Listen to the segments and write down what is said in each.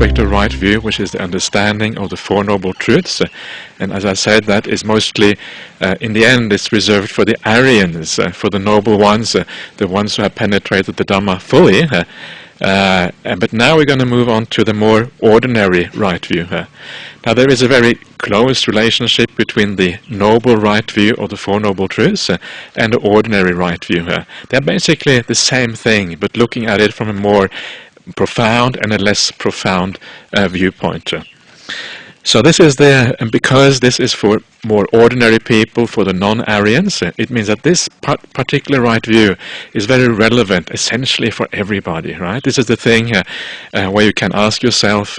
aspect of right view, which is the understanding of the Four Noble Truths. And as I said, that is mostly, in the end, it's reserved for the Aryans, for the noble ones, the ones who have penetrated the Dhamma fully. But now we're going to move on to the more ordinary right view. Now there is a very close relationship between the noble right view of the Four Noble Truths and the ordinary right view. They're basically the same thing, but looking at it from a more profound and a less profound viewpoint. So this is and because this is for more ordinary people, for the non-Aryans, it means that this particular right view is very relevant, essentially for everybody, right? This is the thing where you can ask yourself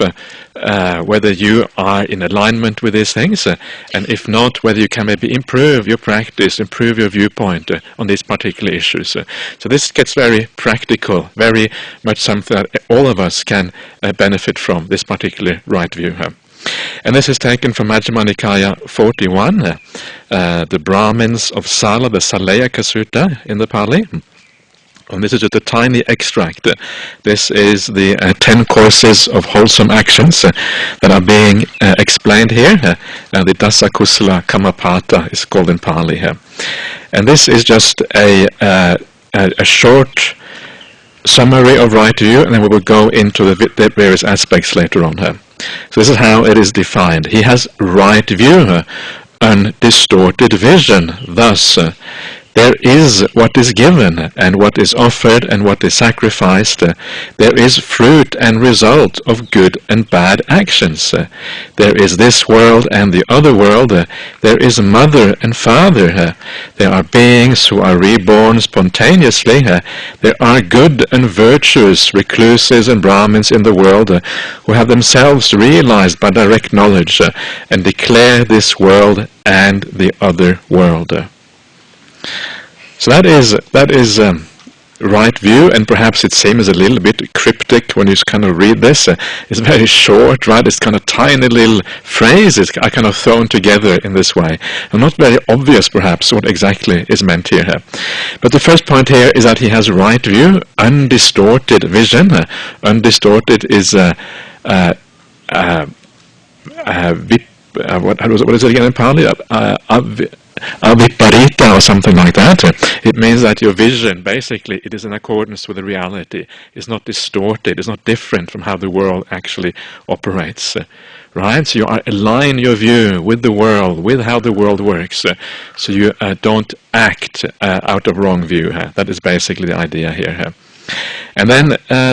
whether you are in alignment with these things, and if not, whether you can maybe improve your practice, improve your viewpoint on these particular issues. So this gets very practical, very much something that all of us can benefit from, this particular right view. And this is taken from Majjhima Nikaya 41, the Brahmins of Sala, the Salayaka Sutta in the Pali. And this is just a tiny extract. This is the 10 courses of wholesome actions that are being explained here. The Dasa Kusala Kamapata is called in Pali here. And this is just a short summary of right view, and then we will go into the various aspects later on here. So this is how it is defined. He has right view, undistorted vision. Thus, there is what is given, and what is offered, and what is sacrificed. There is fruit and result of good and bad actions. There is this world and the other world. There is mother and father. There are beings who are reborn spontaneously. There are good and virtuous recluses and Brahmins in the world who have themselves realized by direct knowledge and declare this world and the other world. So that is right view, and perhaps it seems a little bit cryptic when you kind of read this. It's very short, right? It's kind of tiny little phrases are kind of thrown together in this way, and not very obvious perhaps what exactly is meant here. But the first point here is that he has right view, undistorted vision. Undistorted is what is it again in Pali? Aviparita or something like that. It means that your vision, basically, it is in accordance with the reality. It's not distorted. It's not different from how the world actually operates. Right? So you align your view with the world, with how the world works. So you don't act out of wrong view. That is basically the idea here. And then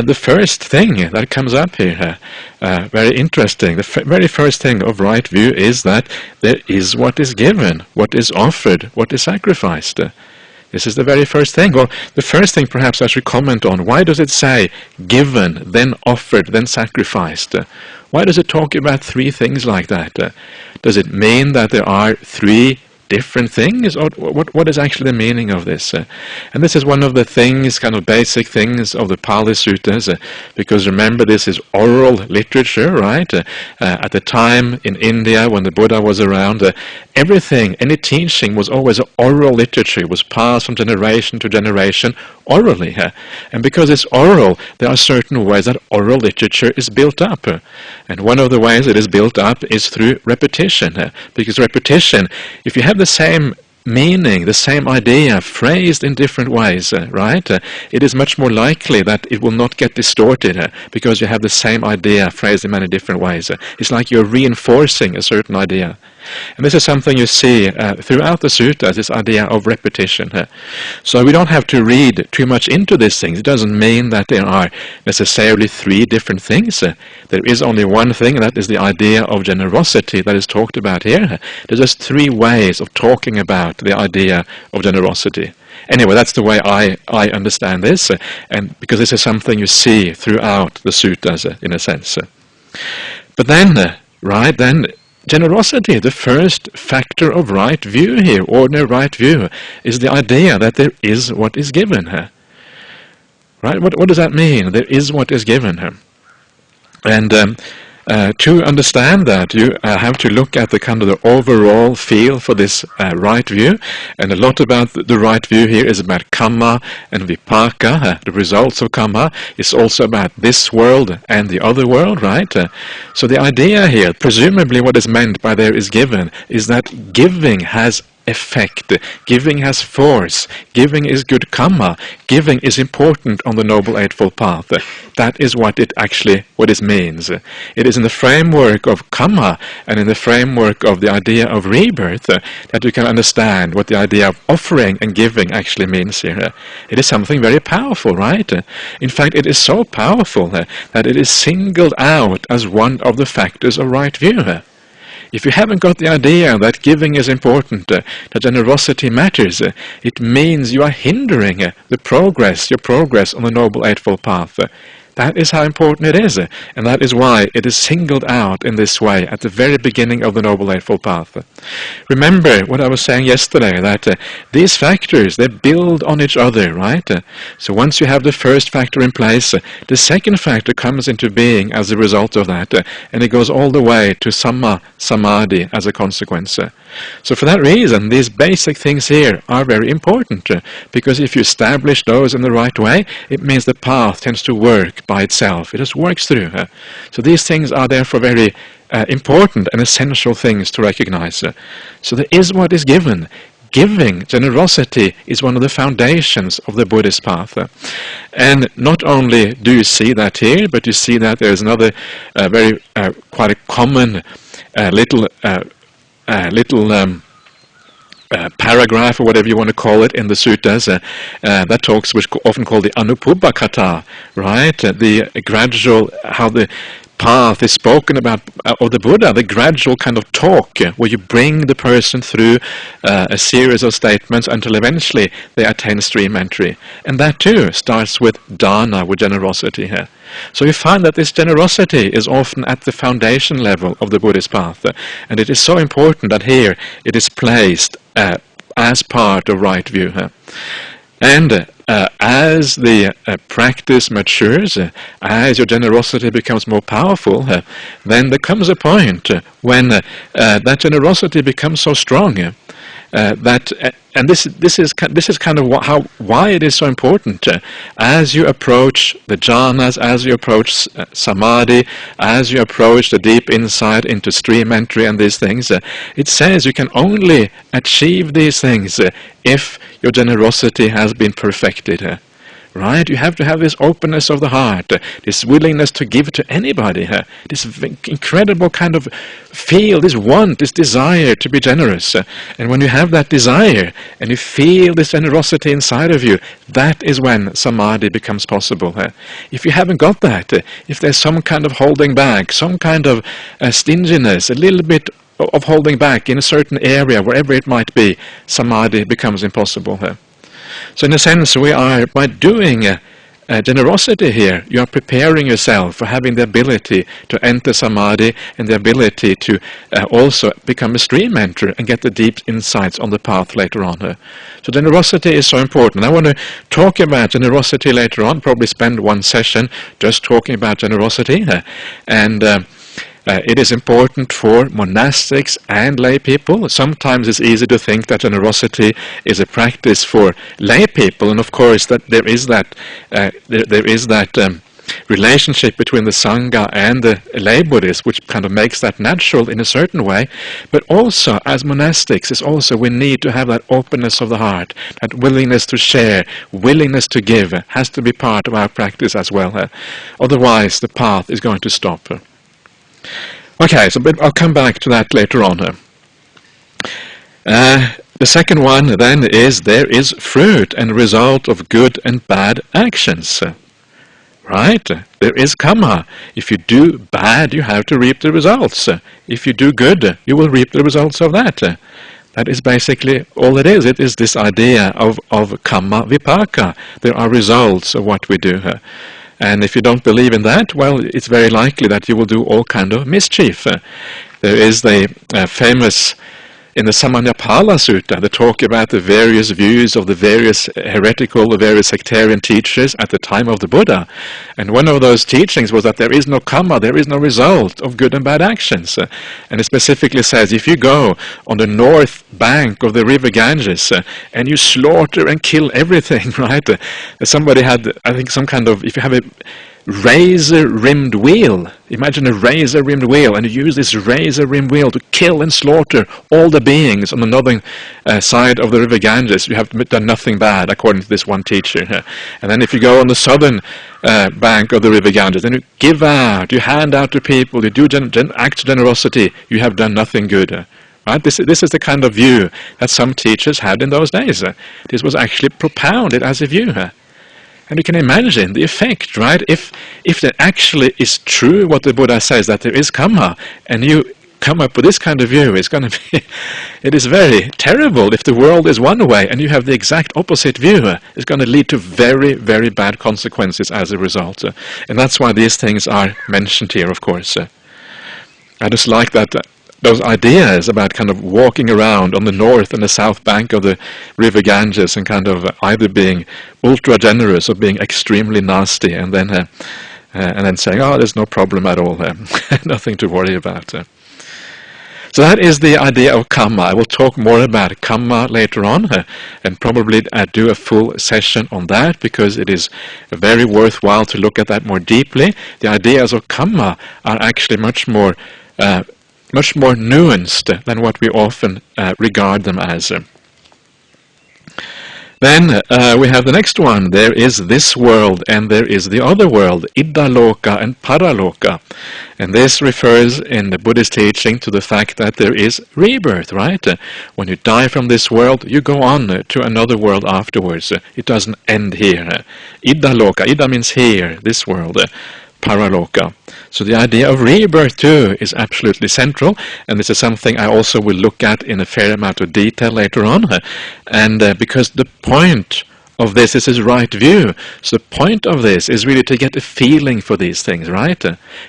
the first thing that comes up here, very interesting, the very first thing of right view is that there is what is given, what is offered, what is sacrificed. This is the very first thing. Or the first thing perhaps I should comment on, why does it say given, then offered, then sacrificed? Why does it talk about three things like that? Does it mean that there are three different things, or what is actually the meaning of this? And this is one of the things, kind of basic things of the Pali Suttas, because remember, this is oral literature, right? At the time in India when the Buddha was around, everything, any teaching was always oral literature. It was passed from generation to generation orally. And because it's oral, there are certain ways that oral literature is built up. And one of the ways it is built up is through repetition. Because repetition, if you have the same meaning, the same idea, phrased in different ways, right? It is much more likely that it will not get distorted because you have the same idea phrased in many different ways. It's like you're reinforcing a certain idea. And this is something you see throughout the suttas, this idea of repetition. So we don't have to read too much into these things. It doesn't mean that there are necessarily three different things. There is only one thing, and that is the idea of generosity that is talked about here. There's just three ways of talking about the idea of generosity. Anyway, that's the way I understand this, and because this is something you see throughout the suttas, in a sense. But then, generosity, the first factor of right view here, ordinary right view, is the idea that there is what is given. Right? What does that mean? There is what is given. And To understand that, you have to look at the kind of the overall feel for this right view, and a lot about the right view here is about karma and vipaka, the results of karma. It's also about this world and the other world, right? So the idea here, presumably what is meant by there is given, is that giving has effect, giving has force, giving is good karma, giving is important on the Noble Eightfold Path. That is what it means. It is in the framework of karma and in the framework of the idea of rebirth that you can understand what the idea of offering and giving actually means here. It is something very powerful, right? In fact, it is so powerful that it is singled out as one of the factors of right view. If you haven't got the idea that giving is important, that generosity matters, it means you are hindering your progress on the Noble Eightfold Path. That is how important it is, and that is why it is singled out in this way at the very beginning of the Noble Eightfold Path. Remember what I was saying yesterday, that these factors, they build on each other, right? So once you have the first factor in place, the second factor comes into being as a result of that, and it goes all the way to samma samadhi as a consequence. So for that reason, these basic things here are very important, because if you establish those in the right way, it means the path tends to work by itself. It just works through. So these things are therefore very important and essential things to recognize. So there is what is given. Giving, generosity, is one of the foundations of the Buddhist path. And not only do you see that here, but you see that there is another quite a common little paragraph, or whatever you want to call it, in the suttas that talks, which is often called the Anupubbakata, right? The gradual, how the path is spoken about of the Buddha, the gradual kind of talk where you bring the person through a series of statements until eventually they attain stream entry. And that too starts with dana, with generosity here. So you find that this generosity is often at the foundation level of the Buddhist path, and it is so important that here it is placed as part of right view. And as the practice matures, as your generosity becomes more powerful, then there comes a point when that generosity becomes so strong that, and this is kind of why it is so important. As you approach the jhanas, as you approach samadhi, as you approach the deep insight into stream entry and these things, it says you can only achieve these things if your generosity has been perfected. Right? You have to have this openness of the heart, this willingness to give to anybody, this incredible kind of feel, this want, this desire to be generous. And when you have that desire, and you feel this generosity inside of you, that is when samadhi becomes possible. If you haven't got that, if there's some kind of holding back, some kind of stinginess, a little bit of holding back in a certain area, wherever it might be, samadhi becomes impossible. So in a sense, we are, by doing generosity here, you are preparing yourself for having the ability to enter samadhi and the ability to also become a stream enter and get the deep insights on the path later on. So generosity is so important. I want to talk about generosity later on, probably spend one session just talking about generosity. It is important for monastics and lay people. Sometimes it's easy to think that generosity is a practice for lay people, and of course that there is that relationship between the Sangha and the lay Buddhists, which kind of makes that natural in a certain way. But also, as monastics, it's also we need to have that openness of the heart, that willingness to share, willingness to give, has to be part of our practice as well. Otherwise, the path is going to stop. Okay, so I'll come back to that later on. The second one then is there is fruit and result of good and bad actions. Right? There is karma. If you do bad, you have to reap the results. If you do good, you will reap the results of that. That is basically all it is. It is this idea of karma vipaka. There are results of what we do. And if you don't believe in that, well, it's very likely that you will do all kind of mischief. There is the famous in the Samanyapala Sutta, they talk about the various views of the various heretical, the various sectarian teachers at the time of the Buddha. And one of those teachings was that there is no karma, there is no result of good and bad actions. And it specifically says, if you go on the north bank of the river Ganges and you slaughter and kill everything, right? Somebody had, I think, some kind of, if you have a razor-rimmed wheel. Imagine a razor-rimmed wheel, and you use this razor-rimmed wheel to kill and slaughter all the beings on the northern side of the river Ganges. You have done nothing bad, according to this one teacher. And then if you go on the southern bank of the river Ganges, then you give out, you hand out to people, you do acts of generosity, you have done nothing good. Right? This is the kind of view that some teachers had in those days. This was actually propounded as a view. And you can imagine the effect, right? If that actually is true, what the Buddha says, that there is karma, and you come up with this kind of view, it's going to be, it is very terrible. If the world is one way and you have the exact opposite view, it's going to lead to very, very bad consequences as a result. And that's why these things are mentioned here, of course. I just like that. Those ideas about kind of walking around on the north and the south bank of the river Ganges and kind of either being ultra generous or being extremely nasty, and then saying, oh, there's no problem at all, nothing to worry about. So that is the idea of karma. I will talk more about karma later on, and probably do a full session on that, because it is very worthwhile to look at that more deeply. The ideas of karma are actually much more nuanced than what we often regard them as. Then we have the next one. There is this world and there is the other world, Iddhaloka and Paraloka. And this refers in the Buddhist teaching to the fact that there is rebirth, right? When you die from this world, you go on to another world afterwards. It doesn't end here. Iddhaloka, Iddha means here, this world. Paraloka. So the idea of rebirth too is absolutely central, and this is something I also will look at in a fair amount of detail later on. And because the point of this is his right view, so the point of this is really to get a feeling for these things, right?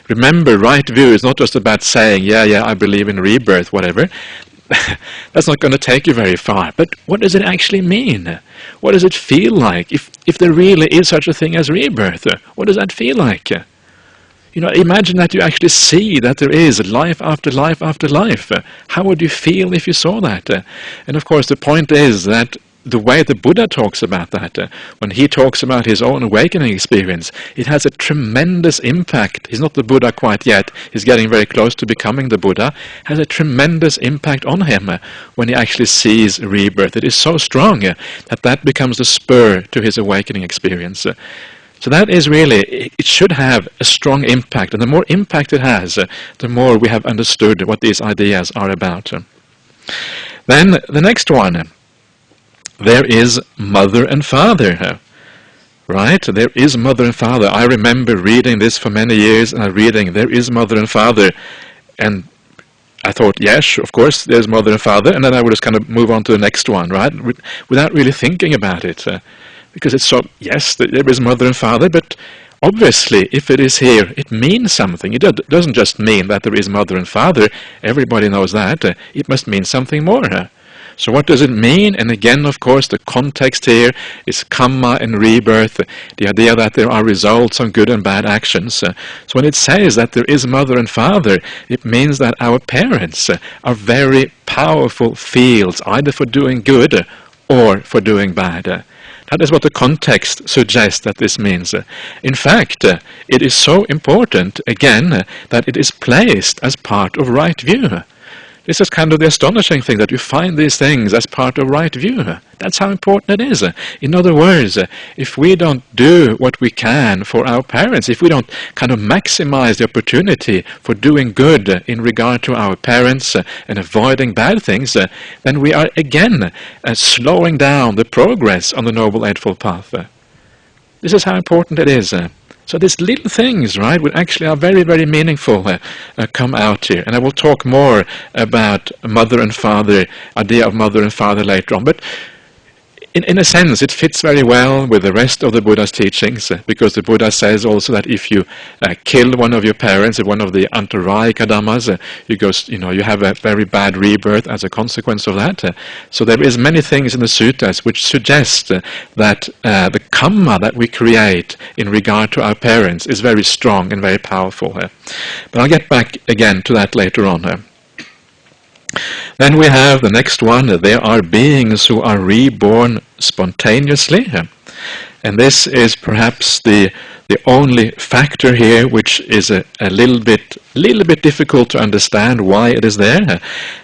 Remember, right view is not just about saying, yeah, I believe in rebirth, whatever. That's not going to take you very far. But what does it actually mean? What does it feel like? If there really is such a thing as rebirth, what does that feel like? You know, imagine that you actually see that there is life after life after life. How would you feel if you saw that? And of course the point is that the way the Buddha talks about that, when he talks about his own awakening experience, it has a tremendous impact. He's not the Buddha quite yet. He's getting very close to becoming the Buddha. Has a tremendous impact on him when he actually sees rebirth. It is so strong that becomes the spur to his awakening experience. So that is really, it should have a strong impact, and the more impact it has, the more we have understood what these ideas are about. Then the next one, there is mother and father. Right? There is mother and father. I remember reading this for many years, and reading, there is mother and father, and I thought, yes, of course, there's mother and father, and then I would just kind of move on to the next one, right? Without really thinking about it. Because it's so, yes, there is mother and father, but obviously, if it is here, it means something. It doesn't just mean that there is mother and father. Everybody knows that. It must mean something more. So what does it mean? And again, of course, the context here is karma and rebirth, the idea that there are results on good and bad actions. So when it says that there is mother and father, it means that our parents are very powerful fields, either for doing good or for doing bad. That is what the context suggests that this means. In fact, it is so important, again, that it is placed as part of right view. This is kind of the astonishing thing, that you find these things as part of right view. That's how important it is. In other words, if we don't do what we can for our parents, if we don't kind of maximize the opportunity for doing good in regard to our parents and avoiding bad things, then we are again slowing down the progress on the Noble Eightfold Path. This is how important it is. So these little things, right, which actually are very, very meaningful, come out here. And I will talk more about mother and father, idea of mother and father later on. But in a sense, it fits very well with the rest of the Buddha's teachings, because the Buddha says also that if you kill one of your parents, one of the antarayika dhammas, you have a very bad rebirth as a consequence of that. So there is many things in the suttas which suggest that the karma that we create in regard to our parents is very strong and very powerful. But I'll get back again to that later on. Then we have the next one. There are beings who are reborn spontaneously. And this is perhaps the only factor here which is a little bit difficult to understand why it is there.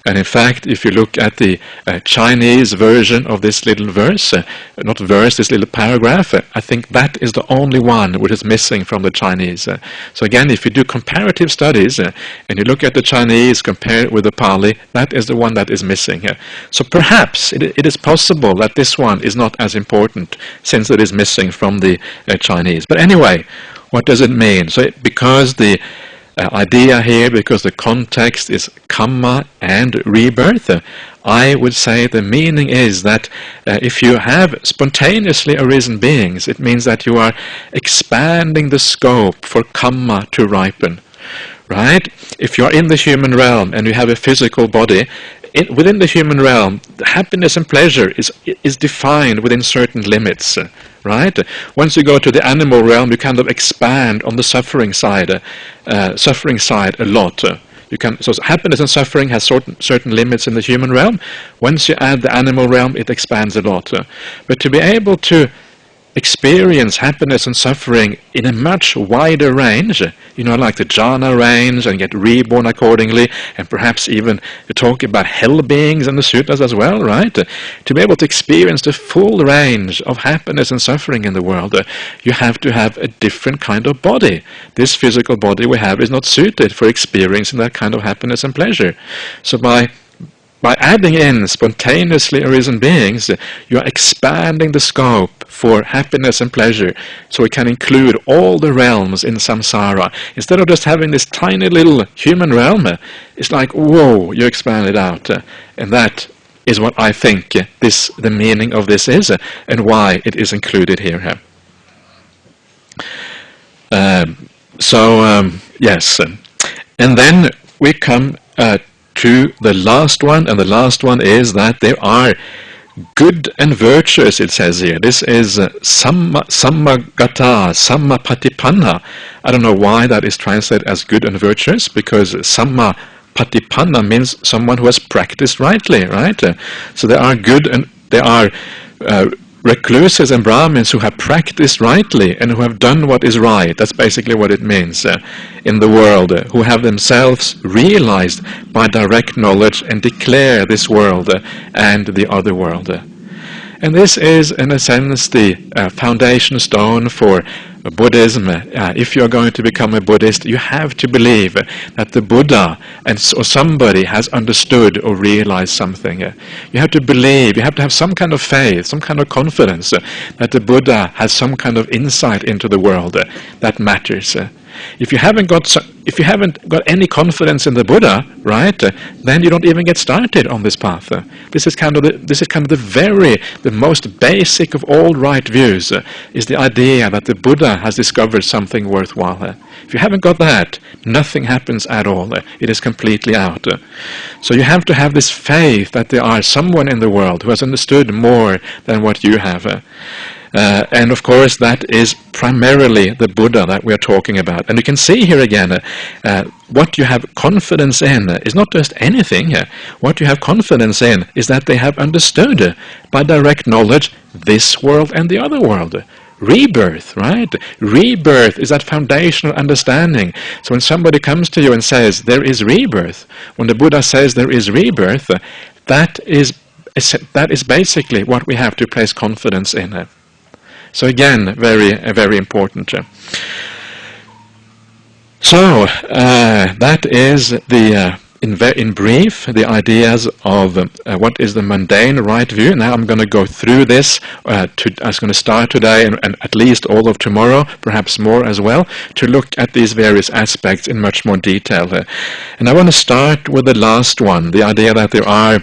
And in fact, if you look at the Chinese version of this little verse, this little paragraph, I think that is the only one which is missing from the Chinese. So again, if you do comparative studies and you look at the Chinese, compare it with the Pali, that is the one that is missing. So perhaps it is possible that this one is not as important since it is missing from the Chinese. But anyway, what does it mean? So because the idea here, because the context is karma and rebirth, I would say the meaning is that if you have spontaneously arisen beings, it means that you are expanding the scope for karma to ripen. Right? If you are in the human realm and you have a physical body, within the human realm, happiness and pleasure is defined within certain limits. Right? Once you go to the animal realm, you kind of expand on the suffering side a lot. So happiness and suffering has certain limits in the human realm. Once you add the animal realm, it expands a lot. But to be able to experience happiness and suffering in a much wider range, like the jhana range, and get reborn accordingly, and perhaps even to talk about hell beings in the suttas as well, right? To be able to experience the full range of happiness and suffering in the world, you have to have a different kind of body. This physical body we have is not suited for experiencing that kind of happiness and pleasure. So by adding in spontaneously arisen beings, you are expanding the scope for happiness and pleasure, so it can include all the realms in samsara. Instead of just having this tiny little human realm, it's like, whoa, you expand it out. And that is what I think the meaning of this is, and why it is included here. Yes. And then we come to the last one, and the last one is that there are good and virtuous, it says here. This is sammagata, sammapatipanna. I don't know why that is translated as good and virtuous, because sammapatipanna means someone who has practiced rightly, right? So there are good and there are recluses and Brahmins who have practiced rightly and who have done what is right. That's basically what it means in the world, who have themselves realized by direct knowledge and declare this world and the other world. And this is, in a sense, the foundation stone for Buddhism. If you're going to become a Buddhist, you have to believe that the Buddha or somebody has understood or realized something. You have to believe, you have to have some kind of faith, some kind of confidence that the Buddha has some kind of insight into the world that matters. If you haven't got any confidence in the Buddha, right, then you don't even get started on this path. This is kind of the most basic of all right views, is the idea that the Buddha has discovered something worthwhile. If you haven't got that, nothing happens at all. It is completely out. So you have to have this faith that there are someone in the world who has understood more than what you have. And of course that is primarily the Buddha that we are talking about. And you can see here again, what you have confidence in is not just anything. What you have confidence in is that they have understood by direct knowledge this world and the other world. Rebirth, right? Rebirth is that foundational understanding. So when somebody comes to you and says there is rebirth, when the Buddha says there is rebirth, that is basically what we have to place confidence in. So again, very important. So that is in brief the ideas of what is the mundane right view. Now I'm going to go through this. I was going to start today and at least all of tomorrow, perhaps more as well, to look at these various aspects in much more detail. And I want to start with the last one, the idea that there are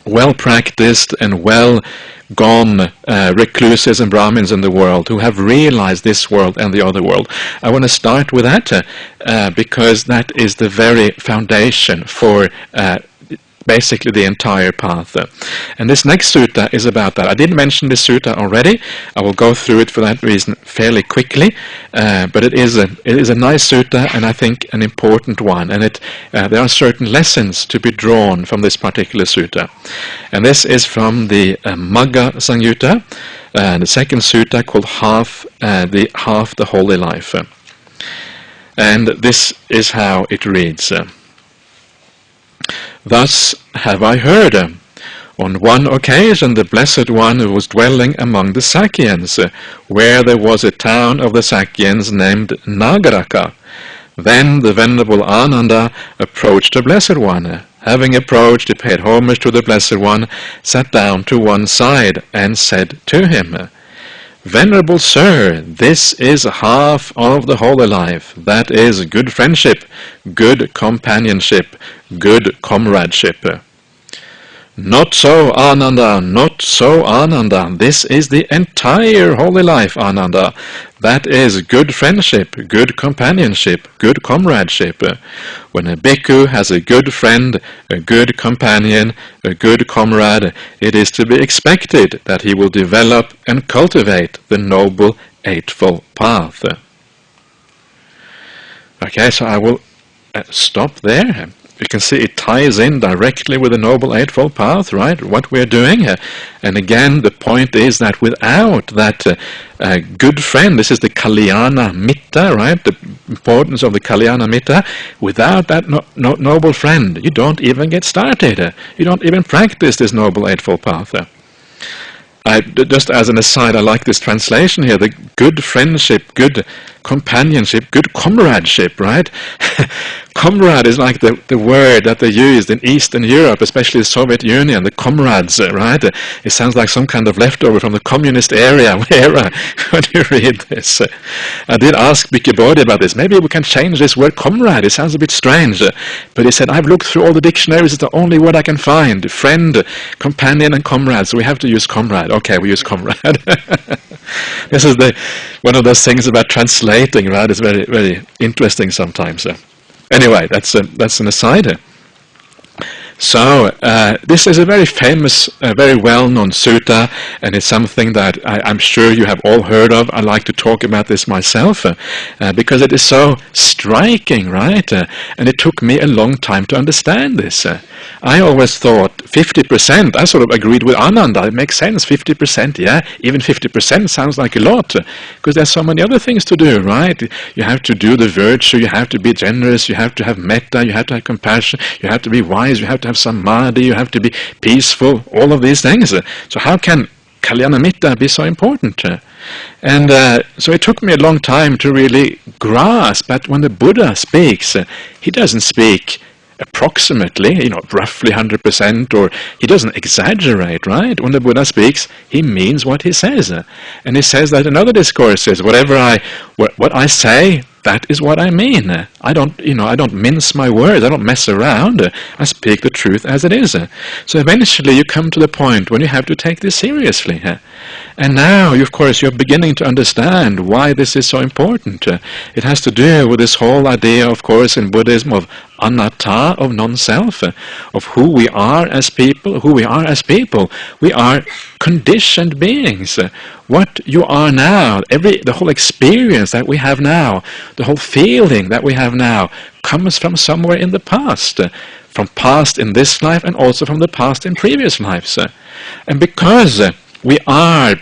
well-practiced and well-gone recluses and Brahmins in the world who have realized this world and the other world. I want to start with that because that is the very foundation for basically the entire path. And this next sutta is about that. I did mention this sutta already. I will go through it for that reason fairly quickly, but it is a nice sutta, and I think an important one, and there are certain lessons to be drawn from this particular sutta. And this is from the Magga Samyutta, the second sutta called Half the Holy Life. And this is how it reads. Thus have I heard. On one occasion the Blessed One was dwelling among the Sakyans, where there was a town of the Sakyans named Nagaraka. Then the Venerable Ananda approached the Blessed One. Having approached, he paid homage to the Blessed One, sat down to one side, and said to him, Venerable Sir, this is half of the holy life, that is good friendship, good companionship, good comradeship. Not so, Ananda, not so, Ananda, this is the entire holy life, Ananda. That is good friendship, good companionship, good comradeship. When a bhikkhu has a good friend, a good companion, a good comrade, it is to be expected that he will develop and cultivate the noble Eightfold Path. Okay, so I will stop there. You can see it ties in directly with the Noble Eightfold Path, right? What we're doing. And again, the point is that without that good friend, this is the Kalyana Mitta, right? The importance of the Kalyana Mitta. Without that noble friend, you don't even get started. You don't even practice this Noble Eightfold Path. Just as an aside, I like this translation here, the good friendship, good companionship, good comradeship, right? Comrade is like the word that they used in Eastern Europe, especially the Soviet Union, the comrades, right? It sounds like some kind of leftover from the communist area when you read this. I did ask Bhikkhu Bodhi about this. Maybe we can change this word comrade. It sounds a bit strange. But he said, I've looked through all the dictionaries. It's the only word I can find. Friend, companion, and comrade. So we have to use comrade. Okay, we use comrade. This is one of those things about translating, right? It's very, very interesting sometimes. Anyway, that's an aside. So this is a very famous, very well-known sutta, and it's something that I'm sure you have all heard of. I like to talk about this myself because it is so striking, right? And it took me a long time to understand this. I always thought 50%, I sort of agreed with Ananda, it makes sense, 50%, yeah, even 50% sounds like a lot, because there's so many other things to do, right? You have to do the virtue, you have to be generous, you have to have metta, you have to have compassion, you have to be wise, you have to have samadhi, you have to be peaceful, all of these things. So how can Kalyana Mitta be so important? And so it took me a long time to really grasp that when the Buddha speaks, he doesn't speak approximately, roughly 100%, or he doesn't exaggerate, right? When the Buddha speaks, he means what he says. And he says that in other discourses, what I say, that is what I mean. I don't mince my words, I don't mess around. I speak the truth as it is. So eventually you come to the point when you have to take this seriously. And now, of course, you're beginning to understand why this is so important. It has to do with this whole idea, of course, in Buddhism of anatta, of non-self, of who we are as people. We are conditioned beings. What you are now, the whole experience that we have now, the whole feeling that we have now, comes from somewhere in the past. From past in this life and also from the past in previous lives. And because we are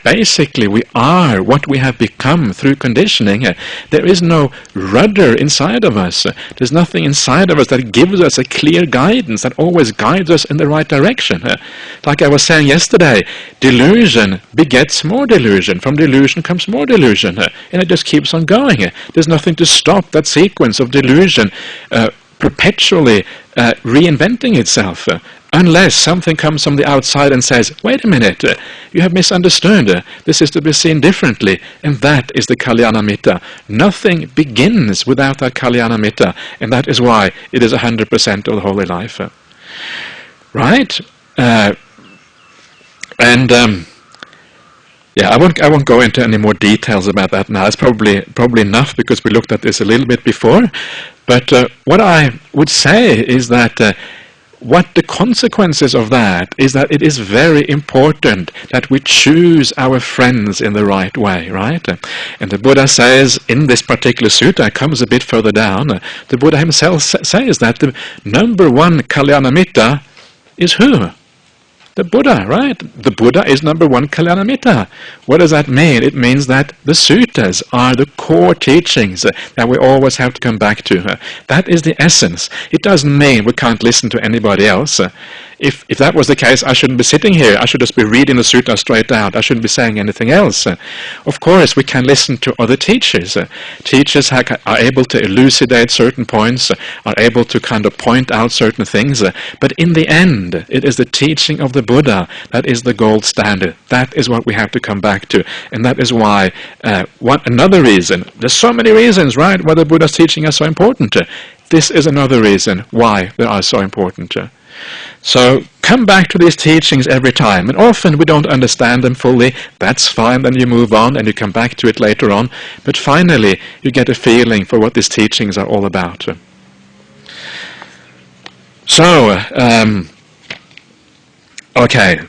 what we have become through conditioning. There is no rudder inside of us. There's nothing inside of us that gives us a clear guidance, that always guides us in the right direction. Like I was saying yesterday, delusion begets more delusion. From delusion comes more delusion. And it just keeps on going. There's nothing to stop that sequence of delusion perpetually reinventing itself. Unless something comes from the outside and says, wait a minute, you have misunderstood, this is to be seen differently, and that is the Kalyana Mitta. Nothing begins without that Kalyana Mitta, and that is why it is 100% of the holy life. Right? And yeah, I won't go into any more details about that now. It's probably enough because we looked at this a little bit before. But what I would say is that what the consequences of that is that it is very important that we choose our friends in the right way, right? And the Buddha says in this particular sutta, it comes a bit further down, the Buddha himself says that the number one Kalyanamitta is who? The Buddha, right? The Buddha is number one Kalyanamitta. What does that mean? It means that the suttas are the core teachings that we always have to come back to. That is the essence. It doesn't mean we can't listen to anybody else. If that was the case, I shouldn't be sitting here. I should just be reading the sutta straight out. I shouldn't be saying anything else. Of course, we can listen to other teachers. Teachers are able to elucidate certain points, are able to kind of point out certain things. But in the end, it is the teaching of the Buddha that is the gold standard. That is what we have to come back to. And that is why, another reason, there's so many reasons, right, why the Buddha's teaching is so important. This is another reason why they are so important. So come back to these teachings every time, and often we don't understand them fully. That's fine, then you move on and you come back to it later on. But finally, you get a feeling for what these teachings are all about. So, okay,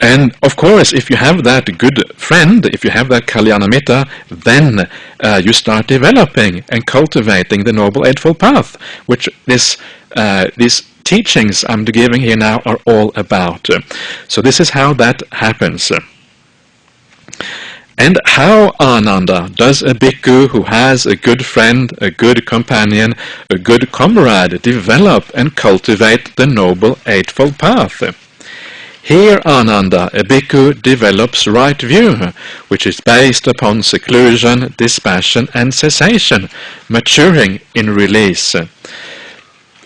and of course, if you have that good friend, if you have that Kalyanamitta, then you start developing and cultivating the Noble Eightfold Path, which these teachings I'm giving here now are all about. So this is how that happens. And how, Ananda, does a bhikkhu who has a good friend, a good companion, a good comrade develop and cultivate the Noble Eightfold Path? Here, Ananda, a bhikkhu develops right view, which is based upon seclusion, dispassion and cessation, maturing in release.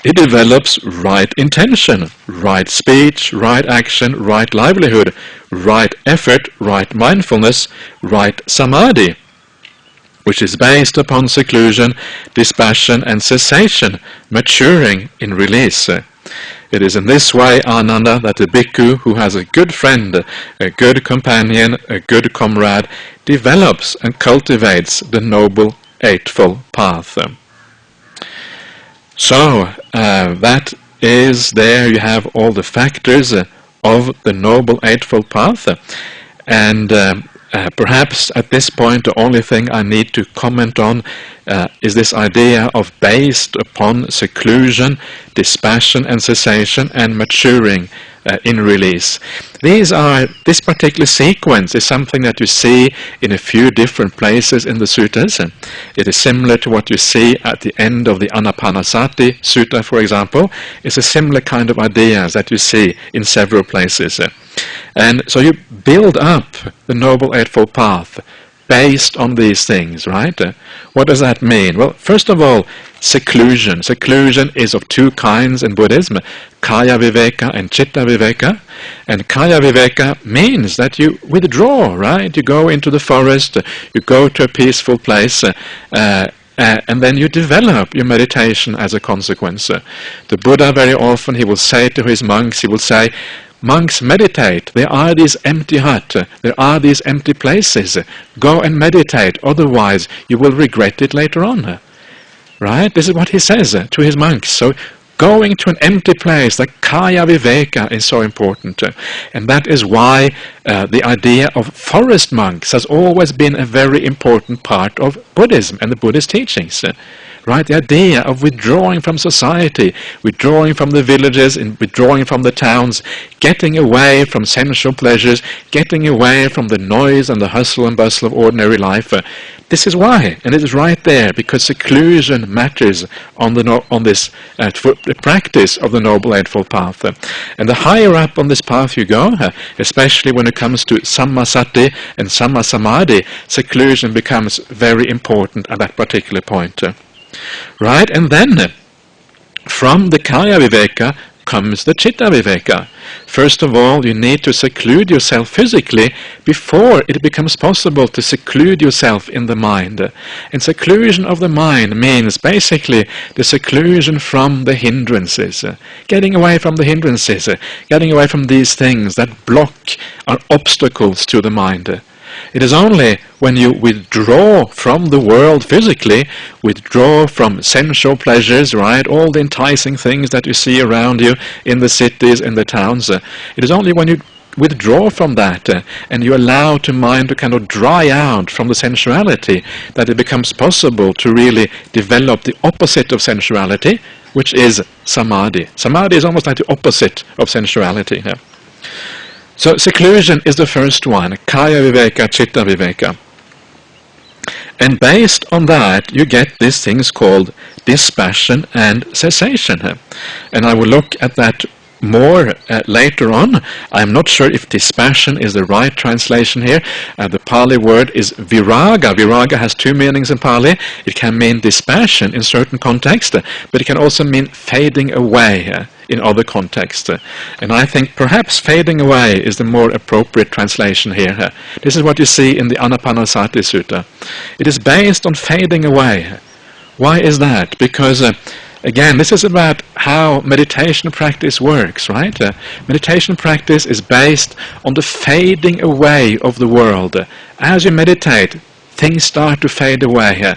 He develops right intention, right speech, right action, right livelihood, right effort, right mindfulness, right samadhi, which is based upon seclusion, dispassion and cessation, maturing in release. It is in this way, Ananda, that a bhikkhu who has a good friend, a good companion, a good comrade, develops and cultivates the Noble Eightfold Path. So, that is there you have all the factors of the Noble Eightfold Path. And perhaps at this point the only thing I need to comment on is this idea of based upon seclusion, dispassion and cessation and maturing in release. This particular sequence is something that you see in a few different places in the suttas. It is similar to what you see at the end of the Anapanasati Sutta, for example. It's a similar kind of ideas that you see in several places. And so you build up the Noble Eightfold Path based on these things, right? What does that mean? Well, first of all, seclusion. Seclusion is of two kinds in Buddhism, Kaya Viveka and Chitta Viveka. And Kaya Viveka means that you withdraw, right? You go into the forest, you go to a peaceful place, and then you develop your meditation as a consequence. The Buddha very often, he will say to his monks, he will say, monks, meditate. There are these empty huts. There are these empty places. Go and meditate. Otherwise, you will regret it later on. Right? This is what he says to his monks. So, going to an empty place, like Kaya Viveka, is so important. And that is why the idea of forest monks has always been a very important part of Buddhism and the Buddhist teachings. Right, the idea of withdrawing from society, withdrawing from the villages, and withdrawing from the towns, getting away from sensual pleasures, getting away from the noise and the hustle and bustle of ordinary life. This is why, and it is right there, because seclusion matters on this practice of the Noble Eightfold Path. And the higher up on this path you go, especially when it comes to Sammasati and Sammasamadhi, seclusion becomes very important at that particular point. Right, and then from the Kaya Viveka comes the Chitta Viveka. First of all, you need to seclude yourself physically before it becomes possible to seclude yourself in the mind. And seclusion of the mind means basically the seclusion from the hindrances, getting away from the hindrances, getting away from these things that block, are obstacles to the mind. It is only when you withdraw from the world physically, withdraw from sensual pleasures, right, all the enticing things that you see around you in the cities, in the towns, it is only when you withdraw from that and you allow the mind to kind of dry out from the sensuality that it becomes possible to really develop the opposite of sensuality, which is samadhi. Samadhi is almost like the opposite of sensuality. So seclusion is the first one, kaya viveka, chitta viveka. And based on that, you get these things called dispassion and cessation. And I will look at that more later on. I'm not sure if dispassion is the right translation here. The Pali word is viraga. Viraga has two meanings in Pali. It can mean dispassion in certain contexts, but it can also mean fading away in other contexts. And I think perhaps fading away is the more appropriate translation here. This is what you see in the Anapanasati Sutta. It is based on fading away. Why is that? Because again, this is about how meditation practice works, right? Meditation practice is based on the fading away of the world. As you meditate, things start to fade away.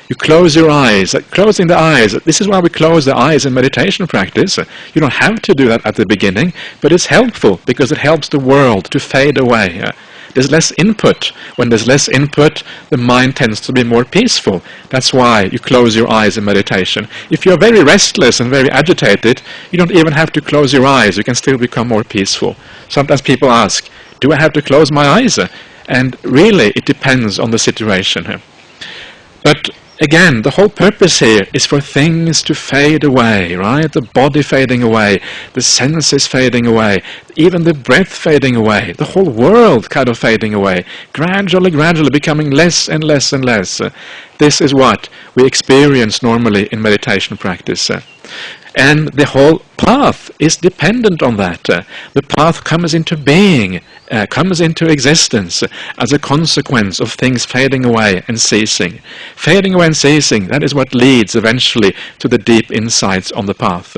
You close your eyes. Closing the eyes, this is why we close the eyes in meditation practice. You don't have to do that at the beginning, but it's helpful because it helps the world to fade away. There's less input. When there's less input, the mind tends to be more peaceful. That's why you close your eyes in meditation. If you're very restless and very agitated, you don't even have to close your eyes. You can still become more peaceful. Sometimes people ask, do I have to close my eyes? And really, it depends on the situation. But again, the whole purpose here is for things to fade away, right? The body fading away, the senses fading away, even the breath fading away, the whole world kind of fading away, gradually becoming less and less and less. This is what we experience normally in meditation practice. And the whole path is dependent on that. The path comes into being, comes into existence as a consequence of things fading away and ceasing. Fading away and ceasing, that is what leads eventually to the deep insights on the path.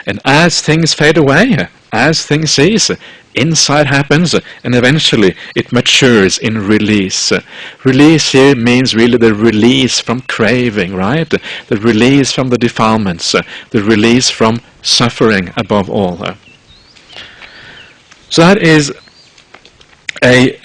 And as things fade away, as things cease, insight happens, and eventually it matures in release. Release here means really the release from craving, right? The release from the defilements, the release from suffering above all. So that is a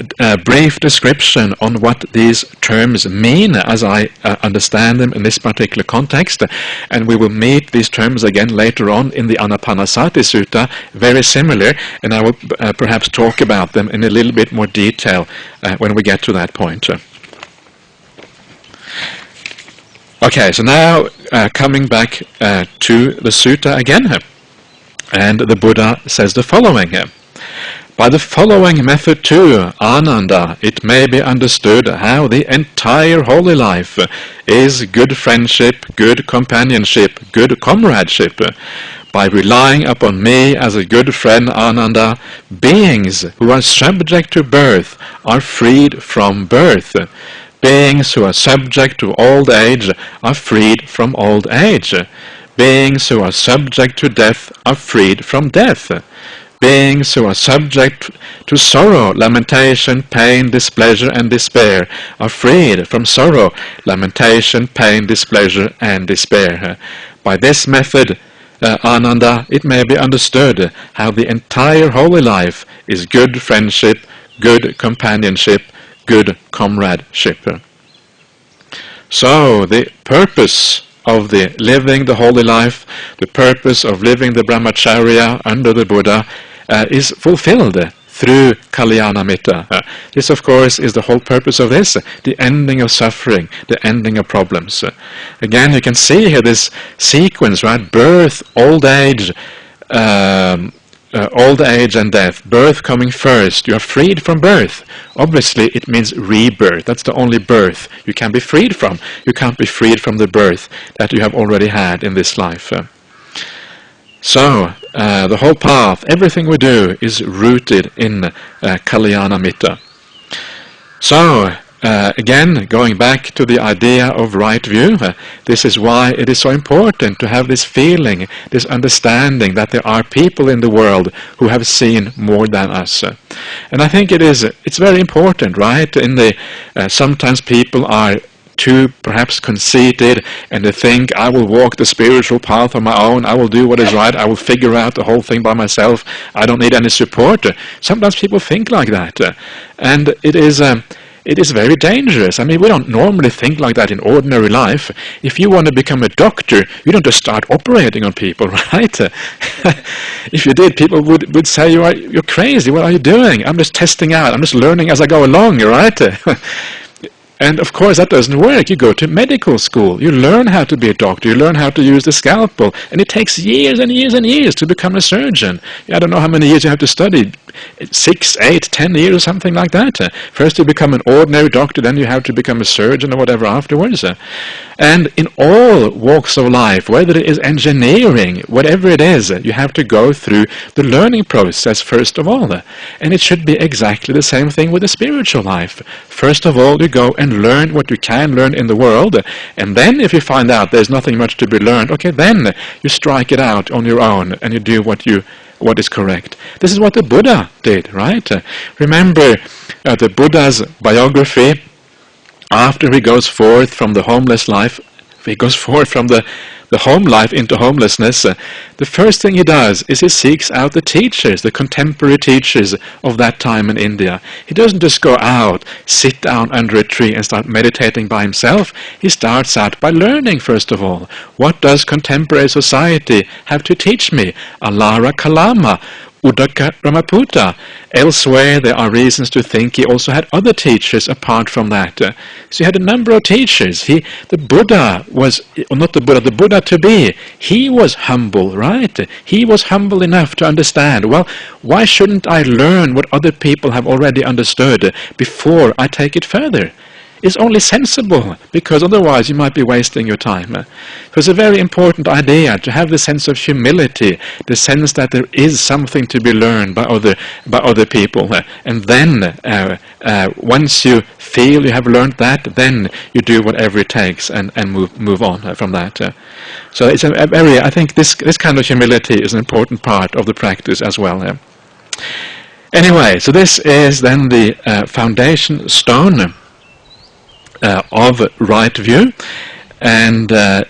brief description on what these terms mean as I understand them in this particular context, and we will meet these terms again later on in the Anapanasati Sutta, very similar, and I will perhaps talk about them in a little bit more detail when we get to that point. Okay, so now coming back to the Sutta again, and the Buddha says the following. By the following method too, Ananda, it may be understood how the entire holy life is good friendship, good companionship, good comradeship. By relying upon me as a good friend, Ananda, beings who are subject to birth are freed from birth. Beings who are subject to old age are freed from old age. Beings who are subject to death are freed from death. Beings who are subject to sorrow, lamentation, pain, displeasure, and despair are freed from sorrow, lamentation, pain, displeasure, and despair. By this method, Ananda, it may be understood how the entire holy life is good friendship, good companionship, good comradeship. So, the purpose of the living the holy life, the purpose of living the brahmacharya under the Buddha is fulfilled through Kalyanamitta. This, of course, is the whole purpose of this, the ending of suffering, the ending of problems. Again, you can see here this sequence, right? Birth, old age and death. Birth coming first. You are freed from birth. Obviously, it means rebirth. That's the only birth you can be freed from. You can't be freed from the birth that you have already had in this life. So, the whole path, everything we do is rooted in Kalyana Mitta. So, again, going back to the idea of right view, this is why it is so important to have this feeling, this understanding that there are people in the world who have seen more than us. And I think it's very important, right? Sometimes people are too perhaps conceited, and they think, I will walk the spiritual path on my own, I will do what is right, I will figure out the whole thing by myself, I don't need any support. Sometimes people think like that, and it is very dangerous. I mean, we don't normally think like that in ordinary life. If you want to become a doctor, you don't just start operating on people, right? If you did, people would say, you're crazy, what are you doing? I'm just testing out, I'm just learning as I go along, right? And of course that doesn't work. You go to medical school, you learn how to be a doctor, you learn how to use the scalpel, and it takes years and years and years to become a surgeon. I don't know how many years you have to study, 6, 8, 10 years or something like that. First you become an ordinary doctor, then you have to become a surgeon or whatever afterwards. And in all walks of life, whether it is engineering, whatever it is, you have to go through the learning process first of all. And it should be exactly the same thing with the spiritual life. First of all, you go and learn what you can learn in the world, and then if you find out there's nothing much to be learned, okay, then you strike it out on your own and you do what is correct. This is what the Buddha did, right? Remember the Buddha's biography. After he goes forth from the homeless life, he goes forth from the home life into homelessness, the first thing he does is he seeks out the teachers, the contemporary teachers of that time in India. He doesn't just go out, sit down under a tree and start meditating by himself. He starts out by learning first of all. What does contemporary society have to teach me? Alara Kalama, Uddaka Brahmaputta. Elsewhere there are reasons to think he also had other teachers apart from that. So he had a number of teachers. The Buddha was, or not the Buddha, the Buddha to be, he was humble, right? He was humble enough to understand, well, why shouldn't I learn what other people have already understood before I take it further? It's only sensible, because otherwise you might be wasting your time. So it's a very important idea to have the sense of humility, the sense that there is something to be learned by other people. And then, once you feel you have learned that, then you do whatever it takes and move on from that. So it's a very, I think this kind of humility is an important part of the practice as well. Anyway, so this is then the foundation stone of right view, and the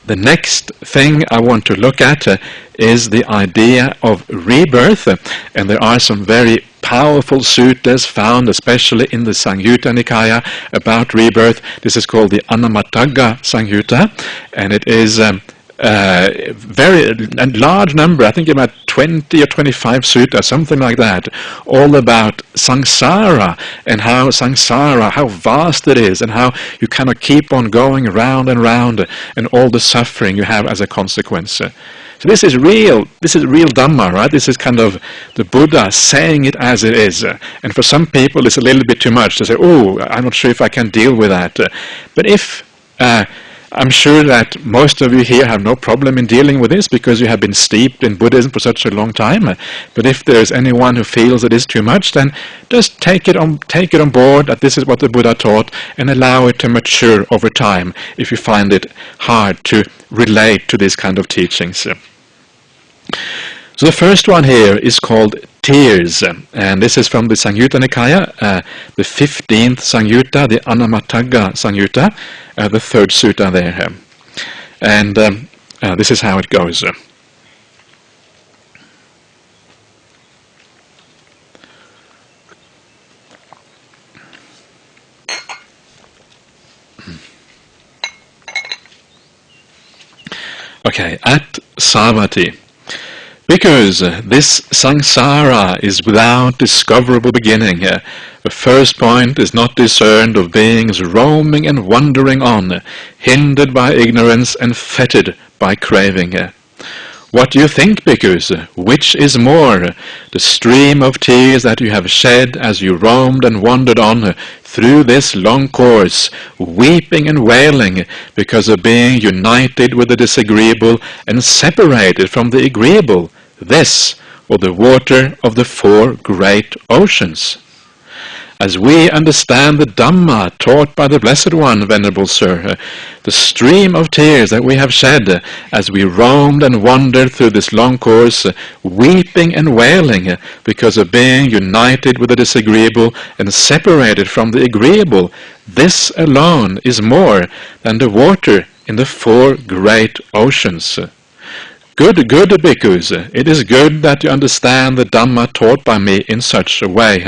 next thing I want to look at is the idea of rebirth, and there are some very powerful suttas found especially in the Samyutta Nikaya about rebirth. This is called the Anamatagga Samyutta, and it is a large number, I think about 20 or 25 suttas, something like that, all about samsara and how vast it is, and how you cannot keep on going round and round, and all the suffering you have as a consequence. So this is real Dhamma, right? This is kind of the Buddha saying it as it is. And for some people it's a little bit too much to say, oh, I'm not sure if I can deal with that. But if I'm sure that most of you here have no problem in dealing with this because you have been steeped in Buddhism for such a long time. But if there's anyone who feels it is too much, then just take it on board that this is what the Buddha taught, and allow it to mature over time if you find it hard to relate to these kind of teachings. So the first one here is called tears, and this is from the Samyutta Nikaya, the 15th Samyutta, the Anamatagga Samyutta, the third sutta there. And this is how it goes. Okay, at Savatthi. Because this samsara is without discoverable beginning. The first point is not discerned of beings roaming and wandering on, hindered by ignorance and fettered by craving. What do you think, bhikkhus? Which is more, the stream of tears that you have shed as you roamed and wandered on through this long course, weeping and wailing because of being united with the disagreeable and separated from the agreeable, this, or the water of the four great oceans? As we understand the Dhamma taught by the Blessed One, Venerable Sir, the stream of tears that we have shed as we roamed and wandered through this long course, weeping and wailing because of being united with the disagreeable and separated from the agreeable, this alone is more than the water in the four great oceans. Good, bhikkhus. It is good that you understand the Dhamma taught by me in such a way.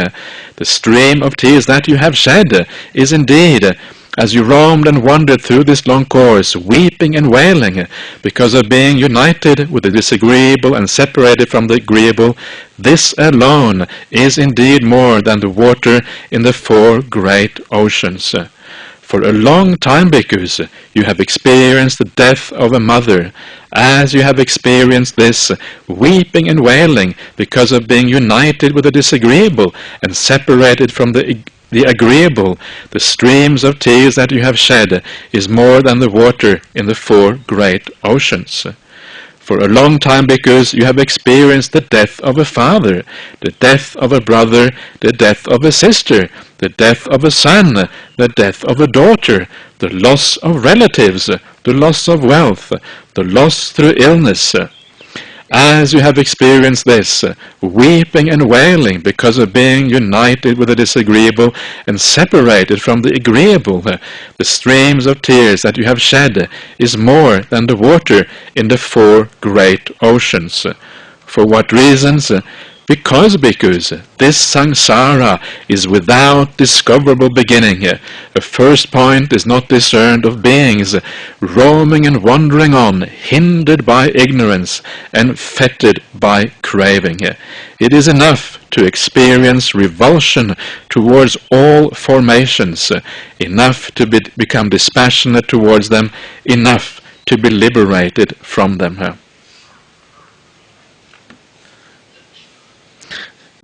The stream of tears that you have shed is indeed, as you roamed and wandered through this long course, weeping and wailing because of being united with the disagreeable and separated from the agreeable, this alone is indeed more than the water in the four great oceans. For a long time, bhikkhus, you have experienced the death of a mother, as you have experienced this, weeping and wailing because of being united with the disagreeable and separated from the agreeable. The streams of tears that you have shed is more than the water in the four great oceans. For a long time, bhikkhus, you have experienced the death of a father, the death of a brother, the death of a sister, the death of a son, the death of a daughter, the loss of relatives, the loss of wealth, the loss through illness. As you have experienced this, weeping and wailing because of being united with the disagreeable and separated from the agreeable, the streams of tears that you have shed is more than the water in the four great oceans. For what reasons? Because, bhikkhus, this samsara is without discoverable beginning. The first point is not discerned of beings, roaming and wandering on, hindered by ignorance and fettered by craving. It is enough to experience revulsion towards all formations, enough to become dispassionate towards them, enough to be liberated from them.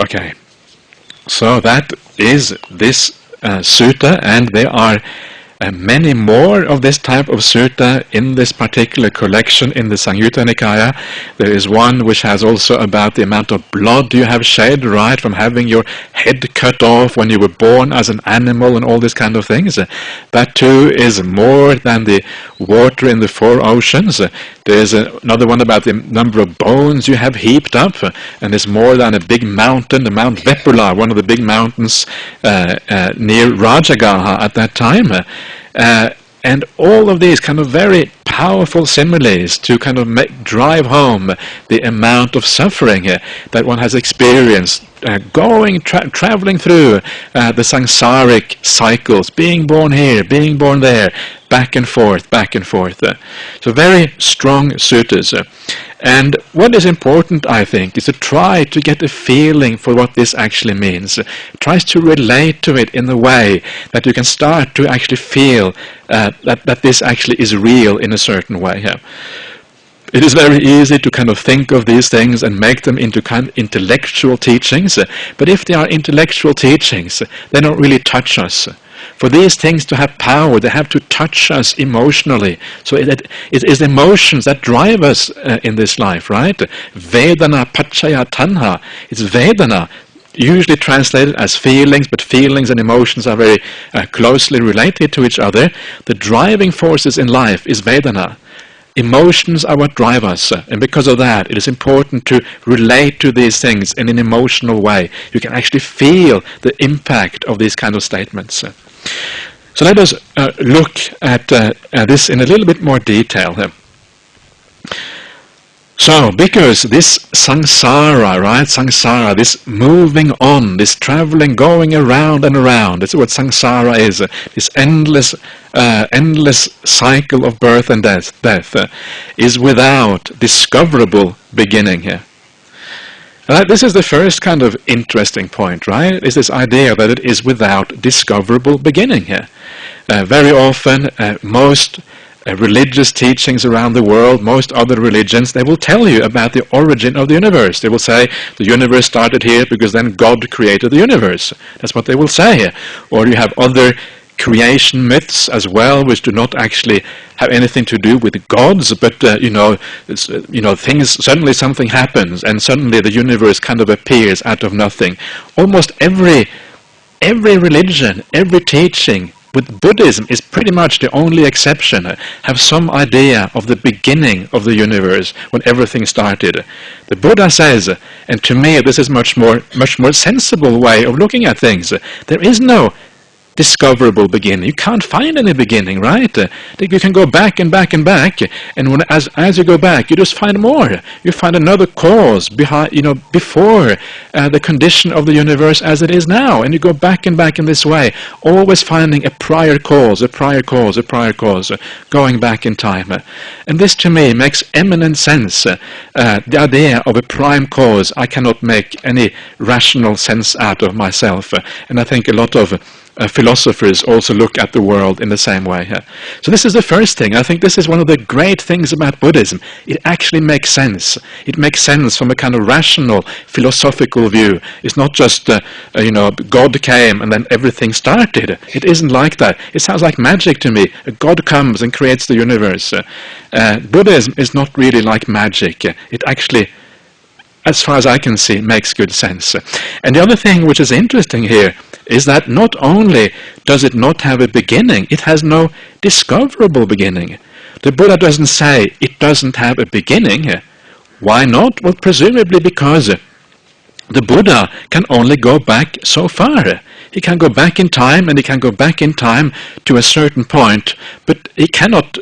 Okay, so that is this sutta, and there are many more of this type of sutta in this particular collection in the Samyutta Nikaya. There is one which has also about the amount of blood you have shed, right, from having your head cut off when you were born as an animal and all these kind of things. That too is more than the water in the four oceans. There's another one about the number of bones you have heaped up, and it's more than a big mountain, the Mount Vepula, one of the big mountains near Rajagaha at that time. And all of these kind of very powerful similes to kind of drive home the amount of suffering that one has experienced traveling through the samsaric cycles, being born here, being born there, back and forth, back and forth. So very strong suttas. And what is important, I think, is to try to get a feeling for what this actually means. Tries to relate to it in a way that you can start to actually feel that this actually is real in a certain way. It is very easy to kind of think of these things and make them into kind of intellectual teachings, but if they are intellectual teachings, they don't really touch us. For these things to have power, they have to touch us emotionally. So it is emotions that drive us in this life, right? Vedana pachaya tanha. It's Vedana, usually translated as feelings, but feelings and emotions are very closely related to each other. The driving forces in life is Vedana. Emotions are what drive us, and because of that, it is important to relate to these things in an emotional way. You can actually feel the impact of these kind of statements. So let us look at this in a little bit more detail. So, because this samsara, right, samsara, this moving on, this traveling, going around and around, that's what samsara is, this endless cycle of birth and death, is without discoverable beginning here. This is the first kind of interesting point, right? Is this idea that it is without discoverable beginning here. Very often, most religious teachings around the world, most other religions, they will tell you about the origin of the universe. They will say the universe started here because then God created the universe. That's what they will say. Or you have other creation myths as well, which do not actually have anything to do with gods, but things, suddenly something happens and suddenly the universe kind of appears out of nothing. Almost every religion, every teaching, with Buddhism is pretty much the only exception, have some idea of the beginning of the universe when everything started. The Buddha says, and to me this is much more sensible way of looking at things, there is no discoverable beginning. You can't find any beginning, right? You can go back and back and back, and as you go back, you just find more. You find another cause behind, before the condition of the universe as it is now, and you go back and back in this way, always finding a prior cause, a prior cause, a prior cause, going back in time. And this, to me, makes eminent sense. The idea of a prime cause, I cannot make any rational sense out of myself, and I think a lot of philosophers also look at the world in the same way. So this is the first thing. I think this is one of the great things about Buddhism. It actually makes sense. It makes sense from a kind of rational, philosophical view. It's not just, God came and then everything started. It isn't like that. It sounds like magic to me. God comes and creates the universe. Buddhism is not really like magic. It actually, as far as I can see, makes good sense. And the other thing which is interesting here is that not only does it not have a beginning, it has no discoverable beginning. The Buddha doesn't say it doesn't have a beginning. Why not? Well, presumably because the Buddha can only go back so far. He can go back in time, and he can go back in time to a certain point, but he cannot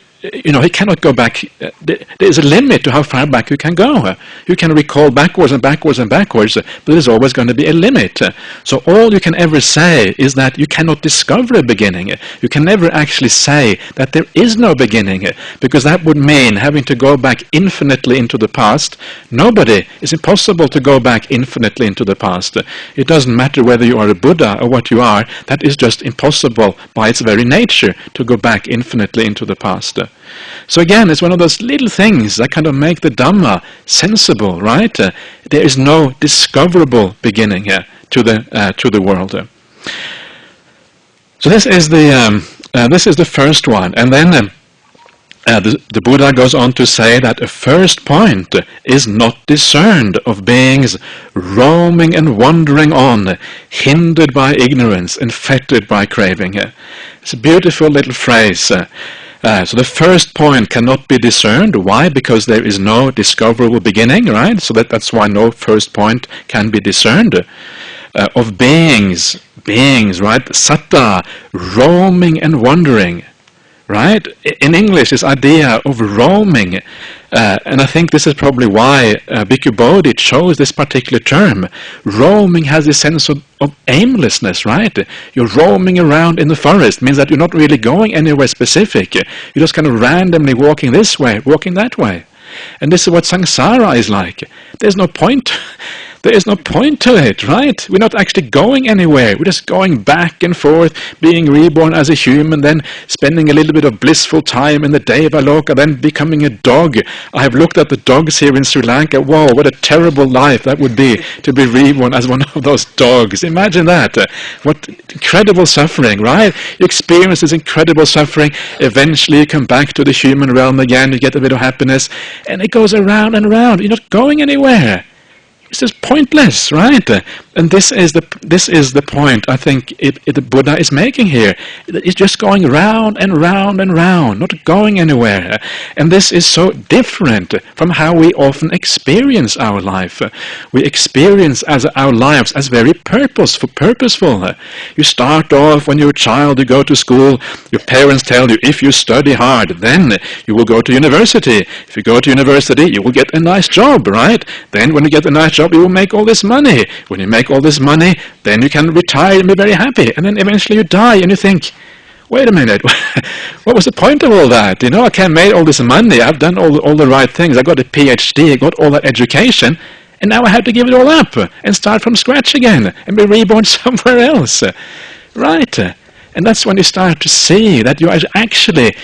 go back. There is a limit to how far back you can go. You can recall backwards and backwards and backwards, but there's always going to be a limit. So all you can ever say is that you cannot discover a beginning. You can never actually say that there is no beginning, because that would mean having to go back infinitely into the past. It's impossible to go back infinitely into the past. It doesn't matter whether you are a Buddha or what you are. That is just impossible by its very nature to go back infinitely into the past. So again, it's one of those little things that kind of make the Dhamma sensible, right? There is no discoverable beginning here to the world. So this is the first one, and then the Buddha goes on to say that a first point is not discerned of beings roaming and wandering on, hindered by ignorance and fettered by craving. It's a beautiful little phrase. So the first point cannot be discerned. Why? Because there is no discoverable beginning, right? So that's why no first point can be discerned. Of beings, right? Sutta, roaming and wandering, right? In English, this idea of roaming, and I think this is probably why Bhikkhu Bodhi chose this particular term. Roaming has this sense of aimlessness, right? You're roaming around in the forest, means that you're not really going anywhere specific. You're just kind of randomly walking this way, walking that way. And this is what samsara is like. There's no point. There is no point to it, right? We're not actually going anywhere. We're just going back and forth, being reborn as a human, then spending a little bit of blissful time in the Devaloka, then becoming a dog. I have looked at the dogs here in Sri Lanka. Whoa, what a terrible life that would be, to be reborn as one of those dogs. Imagine that. What incredible suffering, right? You experience this incredible suffering. Eventually you come back to the human realm again. You get a bit of happiness. And it goes around and around. You're not going anywhere. It's just pointless, right? And this is the point I think the Buddha is making here. It's just going round and round and round, not going anywhere. And this is so different from how we often experience our life. We experience our lives as very purposeful. You start off when you're a child, you go to school, your parents tell you, if you study hard, then you will go to university. If you go to university, you will get a nice job, right? Then when you get a nice job, you will make all this money. When you make all this money, then you can retire and be very happy. And then eventually you die and you think, wait a minute, what was the point of all that? I can't make all this money. I've done all the right things. I got a PhD, I got all that education, and now I have to give it all up and start from scratch again and be reborn somewhere else. Right? And that's when you start to see that you are actually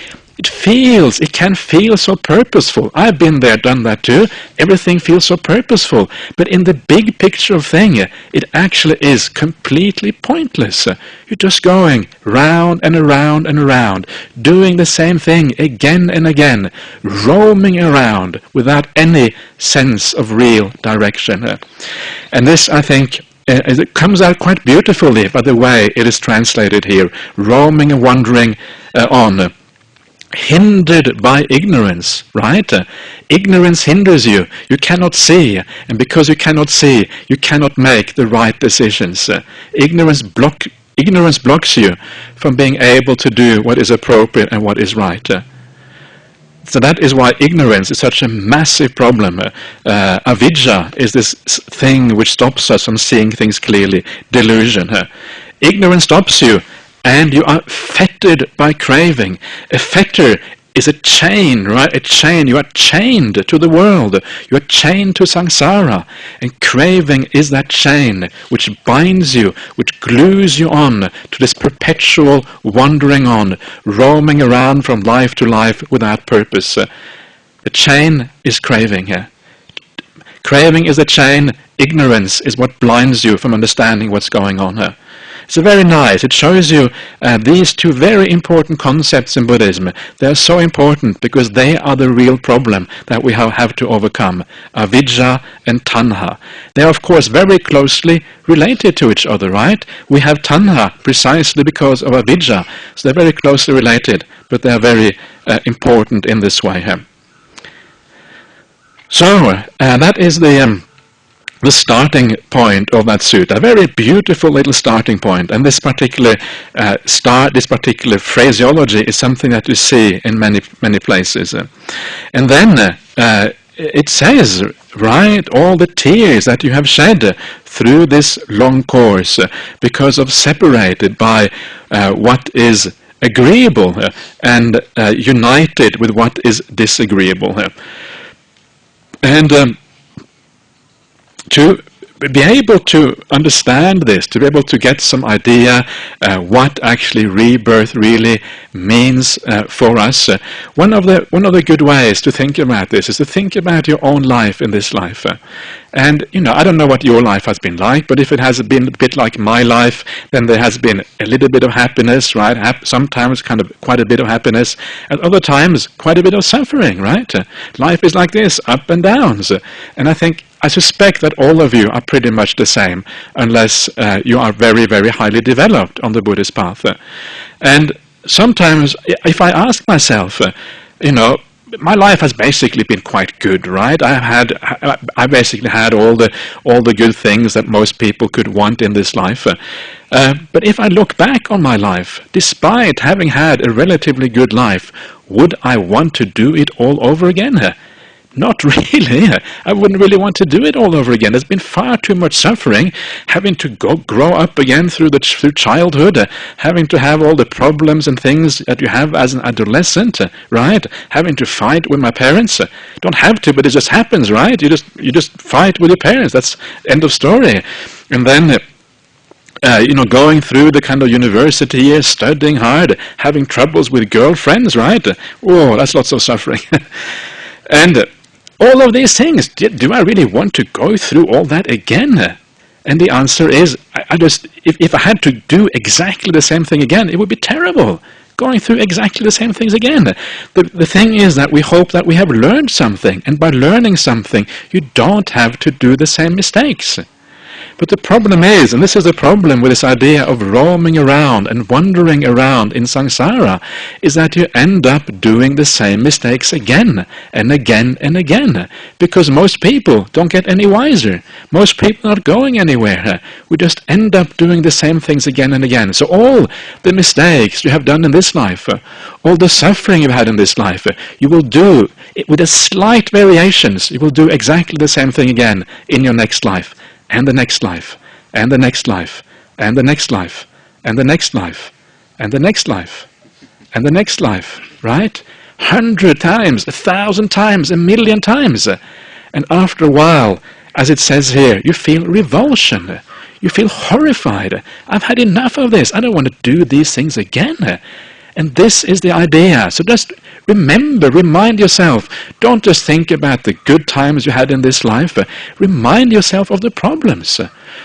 it can feel so purposeful. I've been there, done that too. Everything feels so purposeful. But in the big picture of thing, it actually is completely pointless. You're just going round and around and around, doing the same thing again and again, roaming around without any sense of real direction. And this, I think, it comes out quite beautifully by the way it is translated here, roaming and wandering on. Hindered by ignorance, right? Ignorance hinders you. You cannot see, and because you cannot see, you cannot make the right decisions. Ignorance blocks you from being able to do what is appropriate and what is right. So that is why ignorance is such a massive problem. Avidya is this thing which stops us from seeing things clearly. Delusion. Ignorance stops you, and you are fettered by craving. A fetter is a chain, right? A chain. You are chained to the world. You are chained to samsara. And craving is that chain which binds you, which glues you on to this perpetual wandering on, roaming around from life to life without purpose. The chain is craving. Craving is the chain. Ignorance is what blinds you from understanding what's going on. It's very nice. It shows you these two very important concepts in Buddhism. They're so important because they are the real problem that we have to overcome. Avidya and tanha. They are, of course, very closely related to each other, right? We have tanha precisely because of avidya. So they're very closely related, but they're very important in this way. So that is the starting point of that sutta, a very beautiful little starting point. And this particular this particular phraseology is something that you see in many places. And then it says, right, all the tears that you have shed through this long course because of separated by what is agreeable and united with what is disagreeable. And to be able to understand this, to be able to get some idea what actually rebirth really means for us, one of the good ways to think about this is to think about your own life in this life. And, I don't know what your life has been like, but if it has been a bit like my life, then there has been a little bit of happiness, right? Sometimes kind of quite a bit of happiness, and other times quite a bit of suffering, right? Life is like this, up and downs. And I suspect that all of you are pretty much the same, unless you are very, very highly developed on the Buddhist path. And sometimes, if I ask myself, my life has basically been quite good, right? I basically had all the good things that most people could want in this life. But if I look back on my life, despite having had a relatively good life, would I want to do it all over again? Not really. I wouldn't really want to do it all over again. There's been far too much suffering, having to grow up again through childhood, having to have all the problems and things that you have as an adolescent, right? Having to fight with my parents. Don't have to, but it just happens, right? You just fight with your parents. That's end of story. And then going through the kind of university years, studying hard, having troubles with girlfriends, right? Oh, that's lots of suffering. And all of these things, do I really want to go through all that again? And the answer is, if I had to do exactly the same thing again, it would be terrible, going through exactly the same things again. The thing is that we hope that we have learned something, and by learning something, you don't have to do the same mistakes. But the problem is, and this is the problem with this idea of roaming around and wandering around in samsara, is that you end up doing the same mistakes again and again and again. Because most people don't get any wiser. Most people are not going anywhere. We just end up doing the same things again and again. So all the mistakes you have done in this life, all the suffering you've had in this life, you will do, with a slight variations, you will do exactly the same thing again in your next life. And the next life, and the next life, and the next life, and the next life, and the next life, and the next life, right? 100 times, 1,000 times, 1,000,000 times. And after a while, as it says here, you feel revulsion. You feel horrified. I've had enough of this. I don't want to do these things again. And this is the idea. So just remind yourself. Don't just think about the good times you had in this life. Remind yourself of the problems.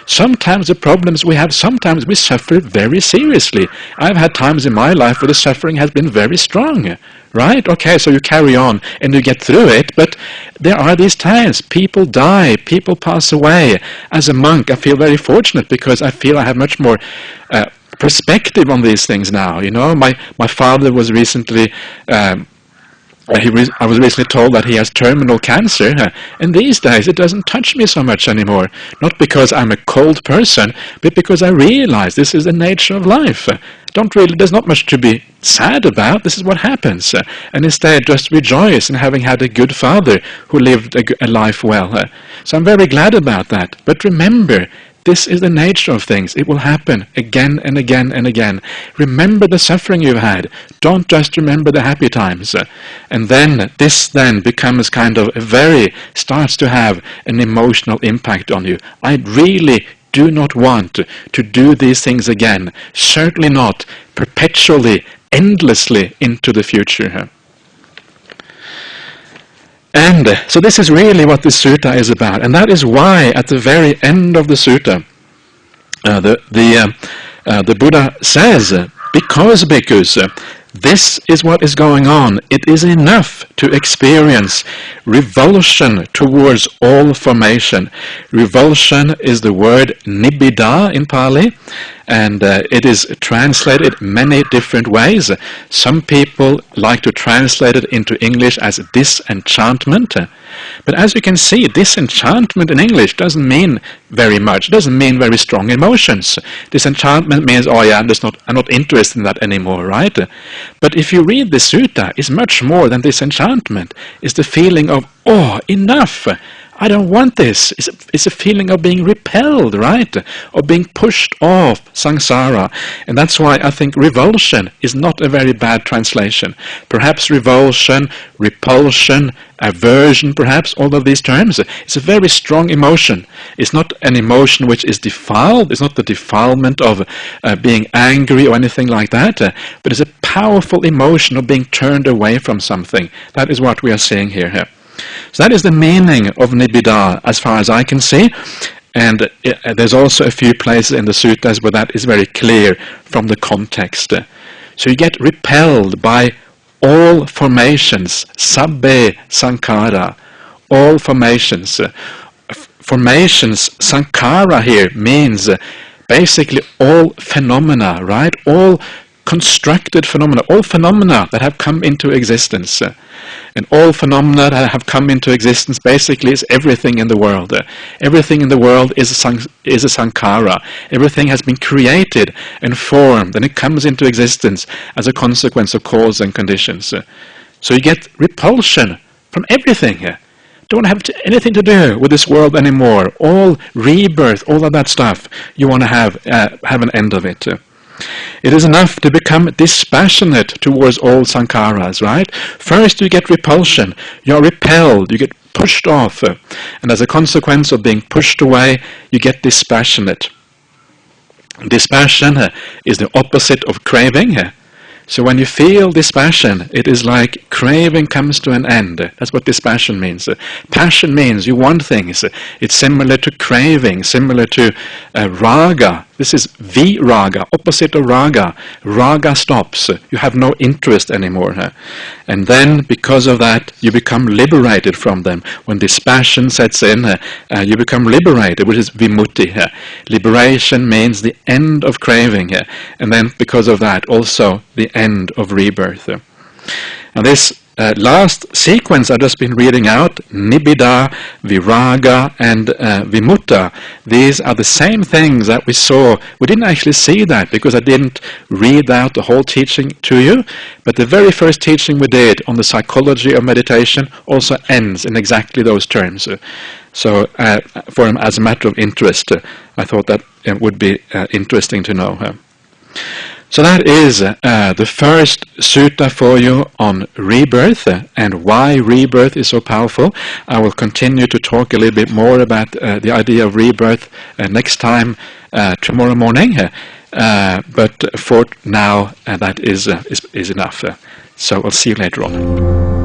Sometimes the problems we have, sometimes we suffer very seriously. I've had times in my life where the suffering has been very strong. Right? Okay, so you carry on and you get through it, but there are these times. People die, people pass away. As a monk, I feel very fortunate because I feel I have much more perspective on these things now. You know, my father was recently I was recently told that he has terminal cancer, and these days it doesn't touch me so much anymore. Not because I'm a cold person, but because I realize this is the nature of life. There's not much to be sad about. This is what happens, and instead just rejoice in having had a good father who lived a life well. So I'm very glad about that. But remember, this is the nature of things. It will happen again and again and again. Remember the suffering you've had. Don't just remember the happy times. And then this becomes kind of starts to have an emotional impact on you. I really do not want to do these things again. Certainly not perpetually, endlessly into the future. And so this is really what this sutta is about, and that is why at the very end of the sutta, the Buddha says, because bhikkhus, this is what is going on. It is enough to experience revulsion towards all formation. Revulsion is the word nibbida in Pali, and it is translated many different ways. Some people like to translate it into English as disenchantment. But as you can see, disenchantment in English doesn't mean very much. It doesn't mean very strong emotions. Disenchantment means, oh yeah, I'm not interested in that anymore, right? But if you read the sutta, it's much more than disenchantment. It's the feeling of, oh, enough. I don't want this. It's a feeling of being repelled, right? Of being pushed off samsara. And that's why I think revulsion is not a very bad translation. Perhaps revulsion, repulsion, aversion, perhaps, all of these terms. It's a very strong emotion. It's not an emotion which is defiled. It's not the defilement of being angry or anything like that. But it's a powerful emotion of being turned away from something. That is what we are seeing here. So that is the meaning of nibbida as far as I can see, and there's also a few places in the suttas where that is very clear from the context. So you get repelled by all formations, sabbe sankhara, all formations. Formations, sankhara here means basically all phenomena, right? All constructed phenomena, all phenomena that have come into existence. And all phenomena that have come into existence basically is everything in the world. Everything in the world is a sankhara. Everything has been created and formed, and it comes into existence as a consequence of cause and conditions. So you get repulsion from everything. Don't have anything to do with this world anymore. All rebirth, all of that stuff, you want to have an end of it. It is enough to become dispassionate towards all sankharas, right? First you get repulsion, you're repelled, you get pushed off, and as a consequence of being pushed away, you get dispassionate. Dispassion is the opposite of craving. So when you feel dispassion, it is like craving comes to an end. That's what dispassion means. Passion means you want things. It's similar to craving, similar to raga. This is viraga, opposite of raga. Raga stops. You have no interest anymore. And then, because of that, you become liberated from them. When dispassion sets in, you become liberated, which is vimutti. Liberation means the end of craving. And then, because of that, also the end of rebirth. Now this last sequence I've just been reading out, nibbida, viraga, and vimutta, these are the same things that we saw. We didn't actually see that because I didn't read out the whole teaching to you, but the very first teaching we did on the psychology of meditation also ends in exactly those terms. So as a matter of interest, I thought that it would be interesting to know. So that is the first sutta for you on rebirth and why rebirth is so powerful. I will continue to talk a little bit more about the idea of rebirth next time, tomorrow morning. But for now, that is enough. So I'll see you later on.